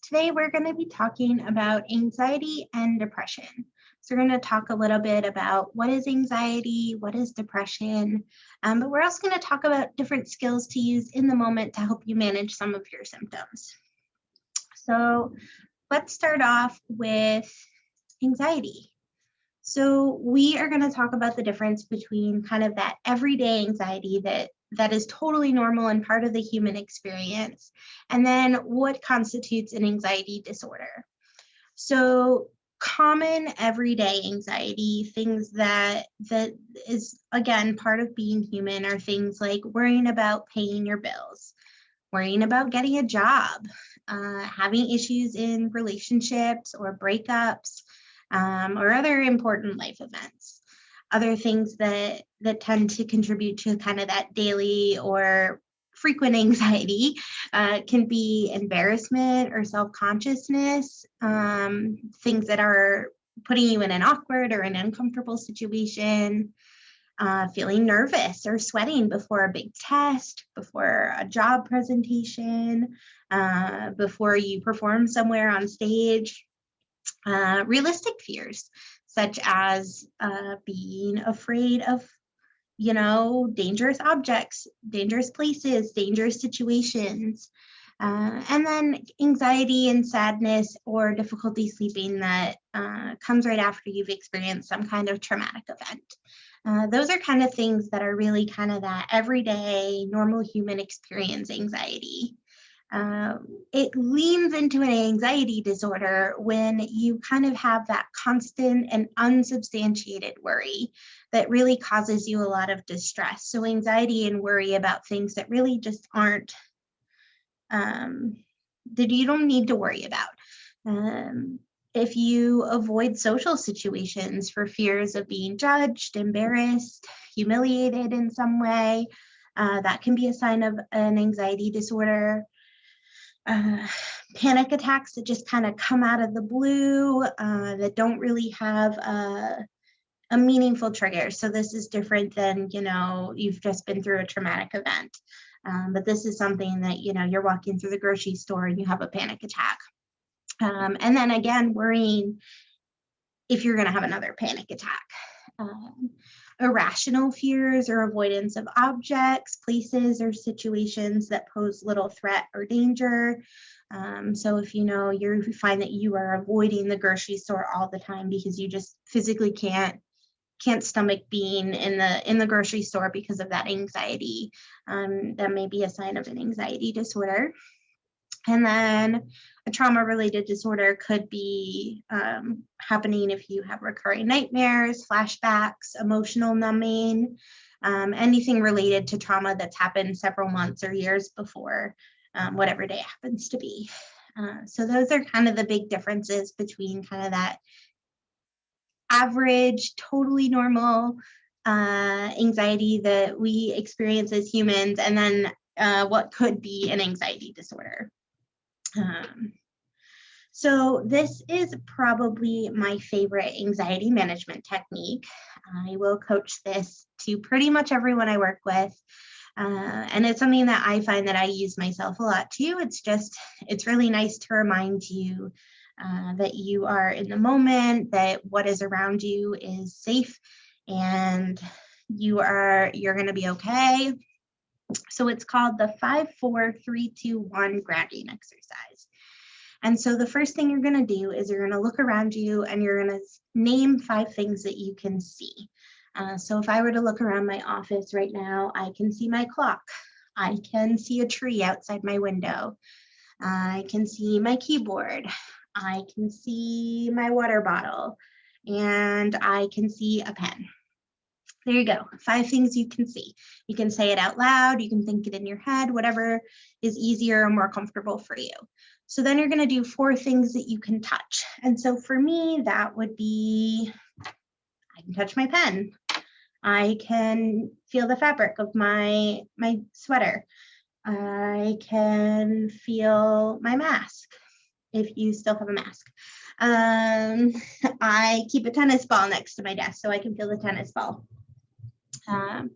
Today we're going to be talking about anxiety and depression. So we're going to talk a little bit about what is anxiety, what is depression, but we're also going to talk about different skills to use in the moment to help you manage some of your symptoms. So let's start off with anxiety. So we are going to talk about the difference between kind of that everyday anxiety that is totally normal and part of the human experience, and then what constitutes an anxiety disorder. So common everyday anxiety, things that is, again, part of being human, are things like worrying about paying your bills, worrying about getting a job, having issues in relationships or breakups, or other important life events. Other things that tend to contribute to kind of that daily or frequent anxiety can be embarrassment or self-consciousness, things that are putting you in an awkward or an uncomfortable situation, feeling nervous or sweating before a big test, before a job presentation, before you perform somewhere on stage. Realistic fears, such as being afraid of, dangerous objects, dangerous places, dangerous situations. And then anxiety and sadness or difficulty sleeping that comes right after you've experienced some kind of traumatic event. Those are kind of things that are really kind of that everyday normal human experience anxiety. It leans into an anxiety disorder when you kind of have that constant and unsubstantiated worry that really causes you a lot of distress. So anxiety and worry about things that really just aren't, that you don't need to worry about. If you avoid social situations for fears of being judged, embarrassed, humiliated in some way, that can be a sign of an anxiety disorder. Panic attacks that just kind of come out of the blue, that don't really have a meaningful trigger. So this is different than, you've just been through a traumatic event. But this is something that, you're walking through the grocery store and you have a panic attack. And then again, worrying if you're going to have another panic attack. Irrational fears or avoidance of objects, places, or situations that pose little threat or danger. So if you find that you are avoiding the grocery store all the time because you just physically can't stomach being in the grocery store because of that anxiety, that may be a sign of an anxiety disorder. And then a trauma-related disorder could be happening if you have recurring nightmares, flashbacks, emotional numbing, anything related to trauma that's happened several months or years before whatever day happens to be. So those are kind of the big differences between kind of that average, totally normal anxiety that we experience as humans, and then what could be an anxiety disorder. So this is probably my favorite anxiety management technique. I will coach this to pretty much everyone I work with. And it's something that I find that I use myself a lot too. It's really nice to remind you that you are in the moment, that what is around you is safe, and you're going to be okay. So it's called the 5-4-3-2-1 grounding exercise. And so the first thing you're going to do is you're going to look around you and you're going to name 5 things that you can see. So if I were to look around my office right now, I can see my clock. I can see a tree outside my window. I can see my keyboard. I can see my water bottle. And I can see a pen. There you go. 5 things you can see. You can say it out loud. You can think it in your head, whatever is easier or more comfortable for you. So then you're going to do 4 things that you can touch. And so for me, that would be, I can touch my pen. I can feel the fabric of my sweater. I can feel my mask, if you still have a mask. I keep a tennis ball next to my desk so I can feel the tennis ball. So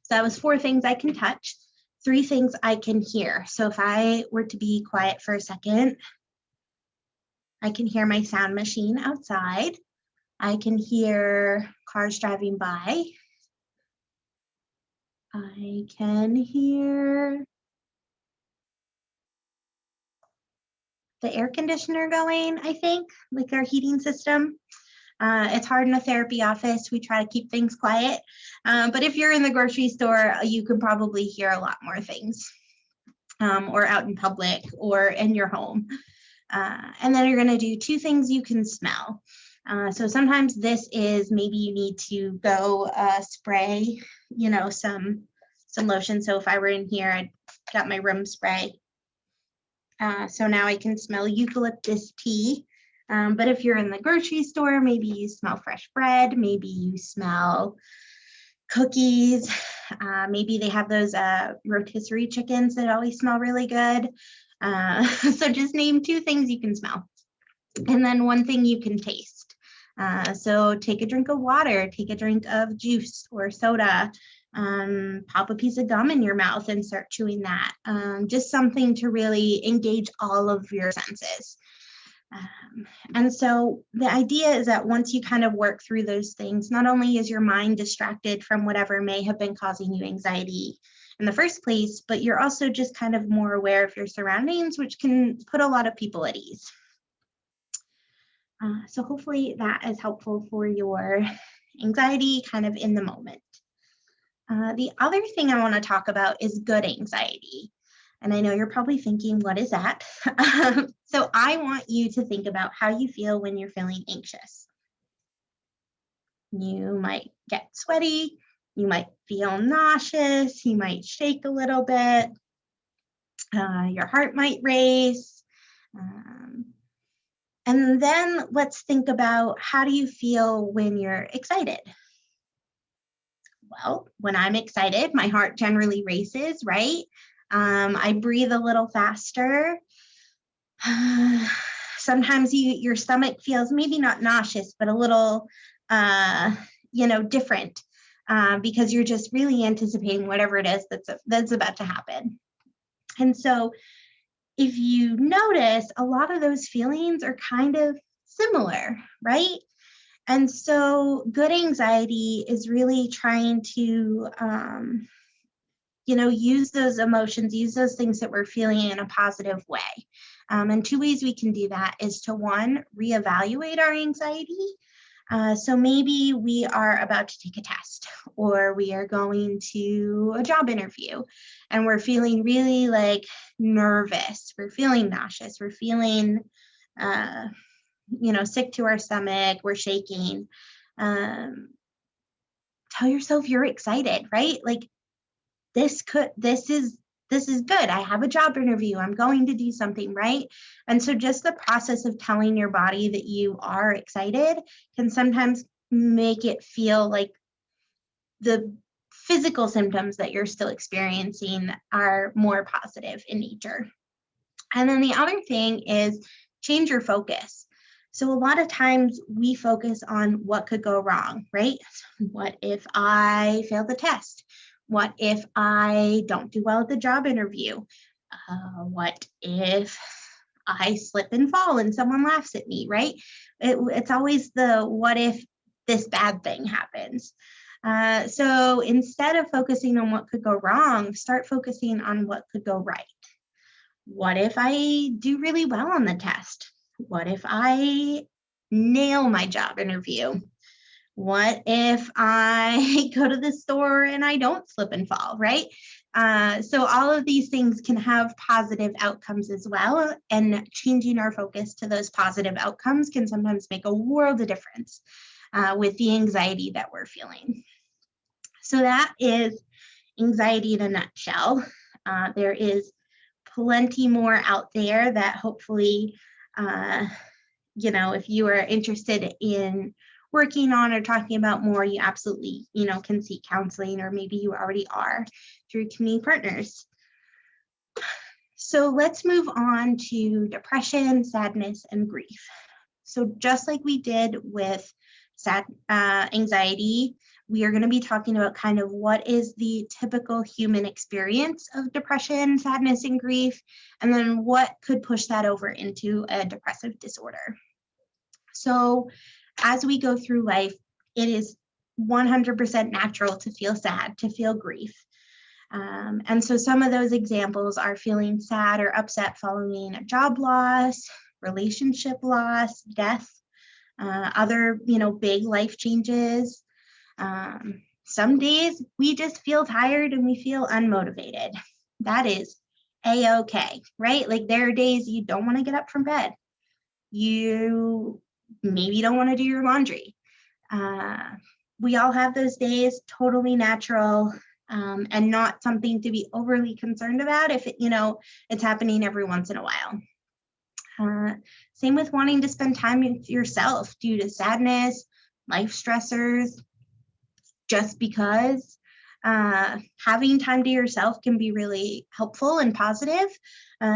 that was 4 things I can touch. 3 things I can hear. So if I were to be quiet for a second, I can hear my sound machine outside. I can hear cars driving by. I can hear the air conditioner going, I think, like our heating system. It's hard in a therapy office. We try to keep things quiet. But if you're in the grocery store, you can probably hear a lot more things, or out in public or in your home. And then you're going to do two things you can smell. So sometimes this is maybe you need to go spray, some lotion. So if I were in here, I'd got my room spray. So now I can smell eucalyptus tea. But if you're in the grocery store, maybe you smell fresh bread, maybe you smell cookies, maybe they have those rotisserie chickens that always smell really good. So just name two things you can smell, and then one thing you can taste. So take a drink of water, take a drink of juice or soda, pop a piece of gum in your mouth and start chewing that. Just something to really engage all of your senses. And so the idea is that once you kind of work through those things, not only is your mind distracted from whatever may have been causing you anxiety in the first place, but you're also just kind of more aware of your surroundings, which can put a lot of people at ease. So hopefully that is helpful for your anxiety kind of in the moment. The other thing I want to talk about is good anxiety. And I know you're probably thinking, what is that? So I want you to think about how you feel when you're feeling anxious. You might get sweaty, you might feel nauseous, you might shake a little bit, your heart might race. And then let's think about, how do you feel when you're excited? Well, when I'm excited, my heart generally races, right? I breathe a little faster. Sometimes your stomach feels maybe not nauseous, but a little, different, because you're just really anticipating whatever it is that's about to happen. And so if you notice, a lot of those feelings are kind of similar, right? And so good anxiety is really trying to, use those emotions, use those things that we're feeling in a positive way. And two ways we can do that is to, one, reevaluate our anxiety. So maybe we are about to take a test, or we are going to a job interview and we're feeling really nervous. We're feeling nauseous. We're feeling, sick to our stomach. We're shaking. Tell yourself you're excited, right? This is good. I have a job interview. I'm going to do something, right? And so just the process of telling your body that you are excited can sometimes make it feel like the physical symptoms that you're still experiencing are more positive in nature. And then the other thing is change your focus. So a lot of times we focus on what could go wrong, right? What if I fail the test? What if I don't do well at the job interview? What if I slip and fall and someone laughs at me, right? It's always the what if this bad thing happens. So instead of focusing on what could go wrong, start focusing on what could go right. What if I do really well on the test? What if I nail my job interview? What if I go to the store and I don't slip and fall, right? So all of these things can have positive outcomes as well. And changing our focus to those positive outcomes can sometimes make a world of difference with the anxiety that we're feeling. So that is anxiety in a nutshell. There is plenty more out there that hopefully, if you are interested in working on or talking about more, you absolutely, can seek counseling, or maybe you already are through community partners. So let's move on to depression, sadness, and grief. So just like we did with anxiety, we are going to be talking about kind of what is the typical human experience of depression, sadness, and grief, and then what could push that over into a depressive disorder. So as we go through life, it is 100% natural to feel sad, to feel grief. And so some of those examples are feeling sad or upset following a job loss, relationship loss, death, other, big life changes. Some days we just feel tired and we feel unmotivated. That is a-okay, right? Like there are days you don't want to get up from bed. You maybe don't want to do your laundry. We all have those days, totally natural, and not something to be overly concerned about if it's happening every once in a while. Same with wanting to spend time with yourself due to sadness, life stressors, just because having time to yourself can be really helpful and positive.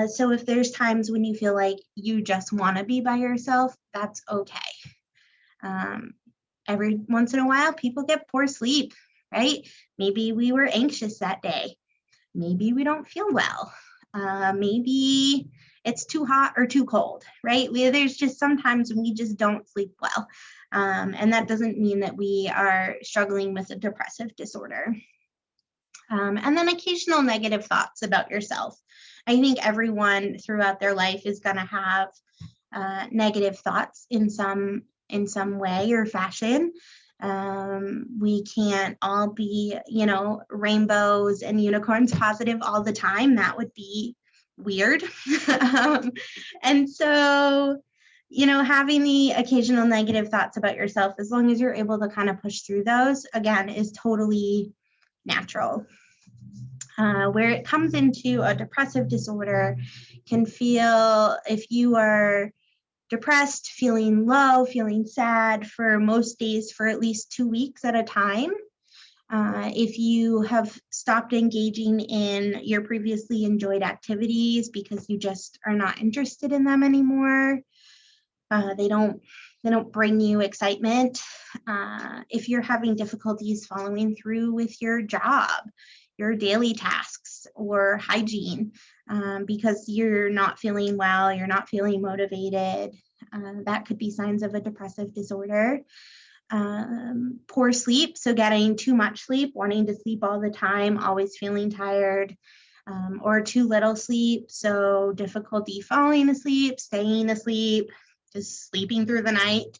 So if there's times when you feel like you just want to be by yourself, that's okay. Every once in a while, people get poor sleep, right? Maybe we were anxious that day. Maybe we don't feel well. Maybe it's too hot or too cold, right? There's just sometimes when we just don't sleep well. And that doesn't mean that we are struggling with a depressive disorder. And then occasional negative thoughts about yourself. I think everyone throughout their life is going to have negative thoughts in some way or fashion. We can't all be, rainbows and unicorns positive all the time. That would be weird. And so, having the occasional negative thoughts about yourself, as long as you're able to kind of push through those, again, is totally natural. Where it comes into a depressive disorder can feel, if you are depressed, feeling low, feeling sad for most days for at least 2 weeks at a time. If you have stopped engaging in your previously enjoyed activities because you just are not interested in them anymore, they don't bring you excitement. If you're having difficulties following through with your job, your daily tasks, or hygiene, because you're not feeling well, you're not feeling motivated, that could be signs of a depressive disorder. Poor sleep, so getting too much sleep, wanting to sleep all the time, always feeling tired, or too little sleep, so difficulty falling asleep, staying asleep, just sleeping through the night.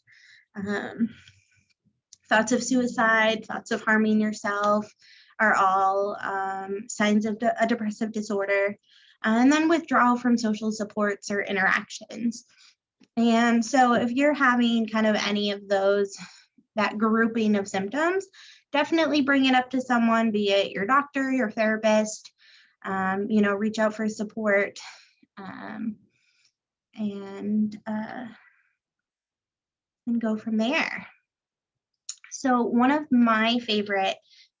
Thoughts of suicide, thoughts of harming yourself are all signs of a depressive disorder. And then withdrawal from social supports or interactions. And so if you're having kind of any of those, that grouping of symptoms, definitely bring it up to someone, be it your doctor, your therapist, reach out for support, and go from there. So one of my favorite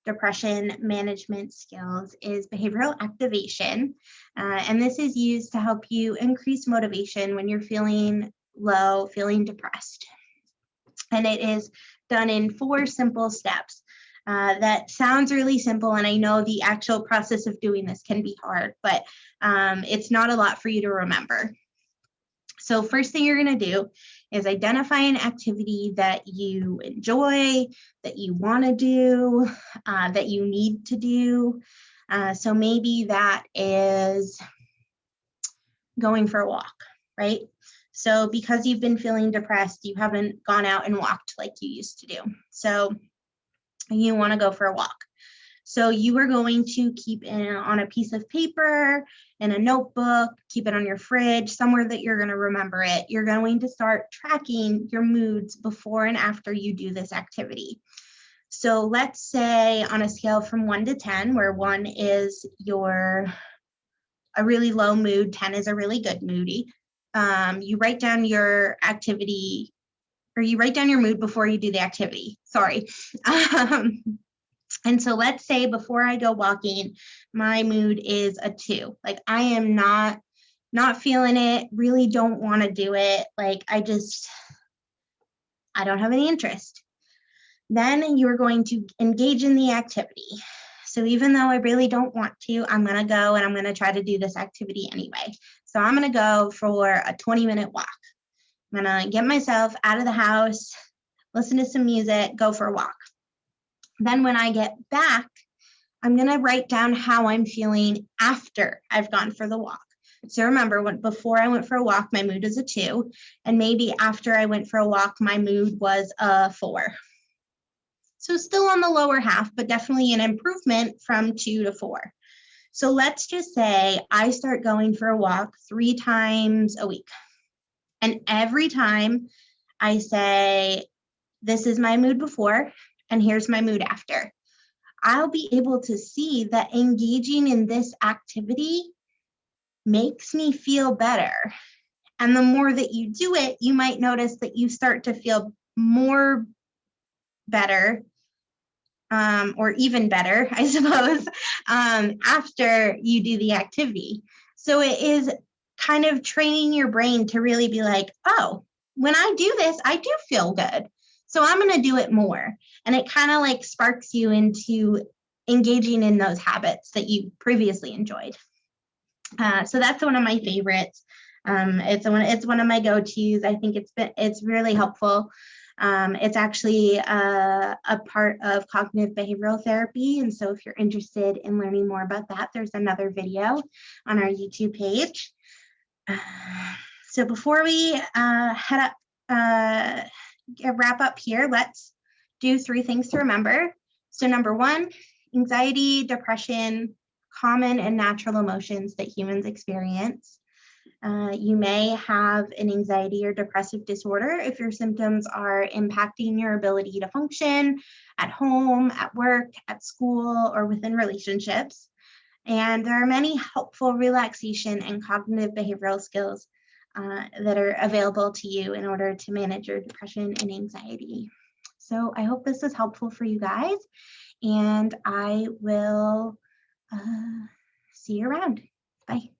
depression management skills is behavioral activation. And this is used to help you increase motivation when you're feeling low, feeling depressed. And it is done in 4 simple steps. That sounds really simple, and I know the actual process of doing this can be hard, but it's not a lot for you to remember. So first thing you're going to do is identify an activity that you enjoy, that you want to do, that you need to do. So maybe that is going for a walk, right? So because you've been feeling depressed, you haven't gone out and walked like you used to do. So you want to go for a walk. So you are going to keep it on a piece of paper, in a notebook, keep it on your fridge, somewhere that you're going to remember it. You're going to start tracking your moods before and after you do this activity. So let's say on a scale from 1 to 10, where 1 is a really low mood, 10 is a really good moody. You write down your activity, or you write down your mood before you do the activity. Sorry. And so let's say before I go walking, my mood is a 2. Like I am not feeling it, really don't want to do it. Like I don't have any interest. Then you're going to engage in the activity. So even though I really don't want to, I'm going to go and I'm going to try to do this activity anyway. So I'm going to go for a 20-minute walk. I'm going to get myself out of the house, listen to some music, go for a walk. Then when I get back, I'm going to write down how I'm feeling after I've gone for the walk. So remember, before I went for a walk, my mood was a 2, and maybe after I went for a walk, my mood was a 4. So still on the lower half, but definitely an improvement from 2 to 4. So let's just say I start going for a walk 3 times a week. And every time I say, this is my mood before, and here's my mood after, I'll be able to see that engaging in this activity makes me feel better. And the more that you do it, you might notice that you start to feel more better, or even better, I suppose, after you do the activity. So it is kind of training your brain to really be like, oh, when I do this, I do feel good. So I'm going to do it more. And it kind of like sparks you into engaging in those habits that you previously enjoyed. So that's one of my favorites. It's one of my go-tos. I think it's really helpful. It's actually a part of cognitive behavioral therapy. And so if you're interested in learning more about that, there's another video on our YouTube page. So before we wrap up here, let's do 3 things to remember. So number 1, anxiety, depression, common and natural emotions that humans experience. You may have an anxiety or depressive disorder if your symptoms are impacting your ability to function at home, at work, at school, or within relationships. And there are many helpful relaxation and cognitive behavioral skills that are available to you in order to manage your depression and anxiety. So I hope this is helpful for you guys, and I will see you around. Bye.